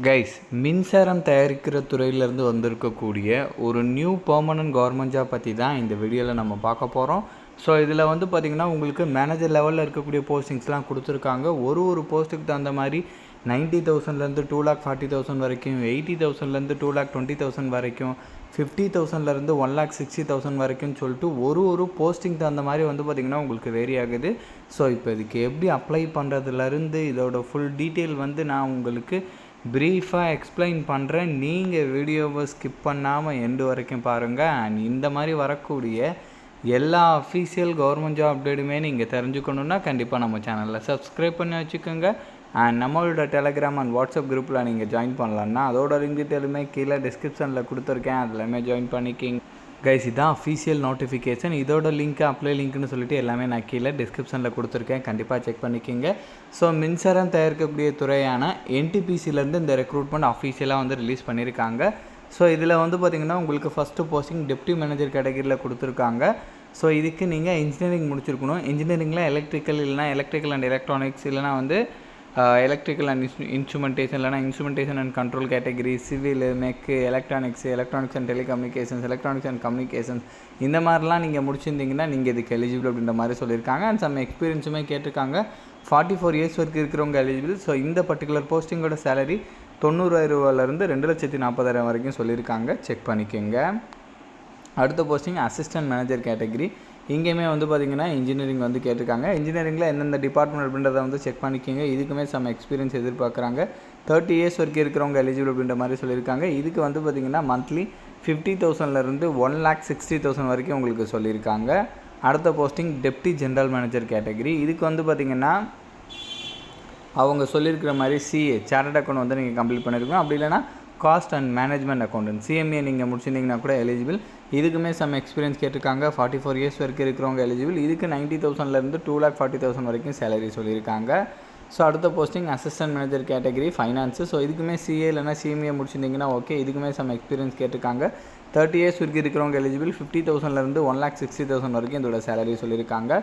Guys, மின்சாரம் தயாரிக்கிற துறையிலேருந்து வந்திருக்கக்கூடிய ஒரு நியூ பெர்மனன்ட் கவர்மெண்ட் ஜாப் பற்றி தான் இந்த வீடியோவில் நம்ம பார்க்க போகிறோம். ஸோ இதில் வந்து பார்த்திங்கன்னா உங்களுக்கு மேனேஜர் லெவலில் இருக்கக்கூடிய போஸ்டிங்ஸ்லாம் கொடுத்துருக்காங்க. ஒரு போஸ்ட்டுக்கு தகுந்த மாதிரி 90,000லேருந்து 2,40,000 வரைக்கும், 80,000லேருந்து 2,20,000 வரைக்கும், 50,000லேருந்து 1,60,000 வரைக்கும் சொல்லிட்டு ஒரு போஸ்டிங் தகுந்த மாதிரி வந்து பார்த்திங்கன்னா உங்களுக்கு வேரி ஆகுது. ஸோ இப்போ இதுக்கு எப்படி அப்ளை பண்ணுறதுலேருந்து இதோட ஃபுல் டீட்டெயில் வந்து நான் உங்களுக்கு ப்ரீஃபாக எக்ஸ்பிளைன் பண்ணுறேன். நீங்கள் வீடியோவை ஸ்கிப் பண்ணாமல் எண்டு வரைக்கும் பாருங்கள். அண்ட் இந்த மாதிரி வரக்கூடிய எல்லா அஃபீஷியல் கவர்மெண்ட் ஜாப் அப்டேட்டுமே நீங்கள் தெரிஞ்சுக்கணுன்னா கண்டிப்பாக நம்ம சேனலில் சப்ஸ்கிரைப் பண்ணி வச்சுக்கோங்க. அண்ட் நம்மளோட டெலகிராம் அண்ட் வாட்ஸ்அப் குரூப்பில் நீங்கள் ஜாயின் பண்ணலான்னா அதோட லிங்க் டீட்டெயிலுமே கீழே டிஸ்கிரிப்ஷனில் கொடுத்துருக்கேன். அதில் ஜாயின் பண்ணிக்கிங்க. கைஸ், இதான் அஃபீஷியல் நோட்டிஃபிகேஷன். இதோட லிங்க் அப்ளை லிங்க்னு சொல்லிட்டு எல்லாமே நான் கீழே டிஸ்கிரிப்ஷனில் கொடுத்துருக்கேன். கண்டிப்பாக செக் பண்ணிக்கிங்க. ஸோ மின்சாரம் தயாரிக்கக்கூடிய துறையான என்டிபிசிலேருந்து இந்த ரெக்ரூட்மெண்ட் அஃபீஷியலாக வந்து ரிலீஸ் பண்ணியிருக்காங்க. ஸோ இதில் வந்து பார்த்திங்கன்னா உங்களுக்கு ஃபஸ்ட்டு போஸ்டிங் டெப்டி மேனேஜர் கேட்டகரியில் கொடுத்துருக்காங்க. ஸோ இதுக்கு நீங்கள் இன்ஜினியரிங் முடிச்சிருக்கணும். இன்ஜினியரிங்கில் எலக்ட்ரிக்கல் இல்லைனா எலக்ட்ரிக்கல் அண்ட் எலக்ட்ரானிக்ஸ் இல்லைனா வந்து எலக்ட்ரிக்கல் அண்ட் இன்ஸ்ட்ருமெண்டேஷன் இல்லைனா instrumentation and control category, civil, mech, electronics and telecommunications, electronics and communications இந்த மாதிரிலாம் நீங்கள் முடிச்சிருந்தீங்கன்னா நீங்கள் இதுக்கு எலிஜிபிள் அப்படின்ற மாதிரி சொல்லியிருக்காங்க. அண்ட் சம் எக்ஸ்பீரியன்ஸுமே கேட்டிருக்காங்க. 44 இயர்ஸ் வரைக்கும் இருக்கிறவங்க எலிஜிபிள். ஸோ இந்த பர்டிகுலர் போஸ்டிங்கோட சேலரி 90,000 2,40,000 வரைக்கும் சொல்லியிருக்காங்க. செக் பண்ணிக்கோங்க. அடுத்த போஸ்டிங் அசிஸ்டன்ட் மேனேஜர் கேட்டகரி. இங்கேயுமே வந்து பார்த்திங்கன்னா இன்ஜினியரிங் வந்து கேட்டிருக்காங்க. இன்ஜினியரிங்கில் எந்தெந்த டிபார்ட்மெண்ட் அப்படின்றத வந்து செக் பண்ணிக்கோங்க. இதுக்குமே சம் எக்ஸ்பீரியன்ஸ் எதிர்பார்க்குறாங்க. 30 இயர்ஸ் வரைக்கும் இருக்கிறவங்க எலிஜிபிள் அப்படின்ற மாதிரி சொல்லியிருக்காங்க. இதுக்கு வந்து பார்த்திங்கன்னா மந்த்லி 50,000லேருந்து 1,60,000 வரைக்கும் உங்களுக்கு சொல்லியிருக்காங்க. அடுத்த posting deputy general manager category. இதுக்கு வந்து பார்த்திங்கன்னா அவங்க சொல்லியிருக்கிற மாதிரி சிஏ சார்ட்டர்ட் அக்கௌண்ட் வந்து நீங்கள் கம்ப்ளீட் பண்ணியிருக்கணும். அப்படி இல்லைனா cost and management accountant CMA நீங்கள் முடிச்சிருந்தீங்கன்னா கூட எலிஜிபிள். இதுக்குமே சம் எக்ஸ்பீரியன்ஸ் கேட்டிருக்காங்க. 44 இயர்ஸ் வரைக்கும் இருக்கிறவங்க எலிஜிபிள். இதுக்கு 90,000லேருந்து 2,40,000 வரைக்கும் சேலரி சொல்லியிருக்காங்க. ஸோ அடுத்த posting assistant manager category finance. So இதுக்குமே சிஏ இல்லைனா சிஎம்ஏ முடிச்சிருந்தீங்கன்னா ஓகே. இதுக்குமே சம் எக்ஸ்பீரியன்ஸ் கேட்டிருக்காங்க. 30 இயர்ஸ் வரைக்கும் இருக்கிறவங்க எலிஜிபிள். 50,000லேருந்து 1,60,000 வரைக்கும் இதோட சேலரி சொல்லியிருக்காங்க.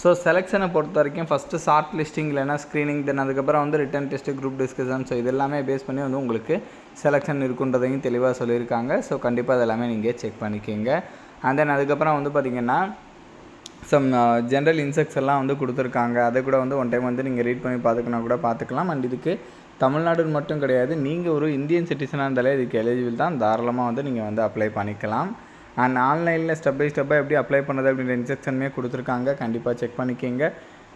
ஸோ செலெக்ஷனை பொறுத்த வரைக்கும் ஃபஸ்ட்டு ஷார்ட் லிஸ்டிங் இல்லைனா ஸ்க்ரீனிங், தென் அதுக்கப்புறம் வந்து written test, group discussion. So இது எல்லாமே பேஸ் பண்ணி வந்து உங்களுக்கு செலெக்ஷன் இருக்குன்றதையும் தெளிவாக சொல்லியிருக்காங்க. ஸோ கண்டிப்பாக அதெல்லாமே நீங்கள் செக் பண்ணிக்கோங்க. அண்ட் தென் அதுக்கப்புறம் வந்து பார்த்திங்கன்னா சம் ஜென்ரல் இன்ஸ்ட்ரக்ஷன் எல்லாம் வந்து கொடுத்துருக்காங்க. அதை கூட வந்து ஒன் டைம் வந்து நீங்கள் ரீட் பண்ணி பார்த்துக்கணும் கூட பார்த்துக்கலாம். அண்ட் இதுக்கு தமிழ்நாடுன்னு மட்டும் கிடையாது, நீங்கள் ஒரு இந்தியன் சிட்டிசனாக இருந்தாலே இதுக்கு எலிஜிபிள் தான். தாராளமாக வந்து நீங்கள் வந்து அப்ளை பண்ணிக்கலாம். அண்ட் ஆன்லைனில் ஸ்டெப் பை ஸ்டெப்பாக எப்படி அப்ளை பண்ணுறது அப்படின்ற இன்ஸ்ட்ரக்ஷனுமே கொடுத்துருக்காங்க. கண்டிப்பாக செக் பண்ணிக்கோங்க.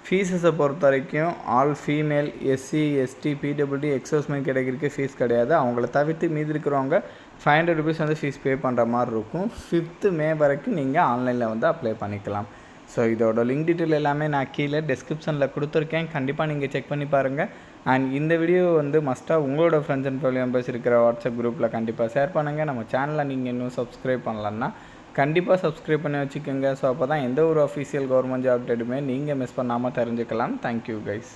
ஃபீஸஸை பொறுத்த வரைக்கும் ஆல் ஃபீமேல், எஸ்சி, எஸ்டி, பிடபிள்யூடி, எக்ஸோஸ்மென் கேட்டகரிக்கு ஃபீஸ் கிடையாது. அவங்கள தவிர்த்து மீதி இருக்கிறவங்க 500 ருபீஸ் வந்து ஃபீஸ் பே பண்ணுற மாதிரி இருக்கும். 5th மே வரைக்கும் நீங்கள் ஆன்லைனில் வந்து அப்ளை பண்ணிக்கலாம். ஸோ இதோட லிங்க் டீட்டெயில் எல்லாமே நான் கீழே டிஸ்கிரிப்ஷனில் கொடுத்துருக்கேன். கண்டிப்பாக நீங்கள் செக் பண்ணி பாருங்கள். அண்ட் இந்த வீடியோ வந்து மஸ்ட்டாக உங்களோட ஃப்ரெண்ட்ஸ் அண்ட் ஃபேமிலி மெம்பர்ஸ் இருக்கிற வாட்ஸ்அப் குரூப்பில் கண்டிப்பாக ஷேர் பண்ணுங்கள். நம்ம சேனலை நீங்கள் இன்னும் சப்ஸ்கிரைப் பண்ணலன்னா கண்டிப்பாக சப்ஸ்கிரைப் பண்ணி வச்சுக்கோங்க. ஸோ அப்போ தான் எந்த ஒரு அஃபீஷியல் கவர்மெண்ட் ஜாப் அப்டேட்டுமே நீங்கள் மிஸ் பண்ணாமல் தெரிஞ்சுக்கலாம். Thank you guys.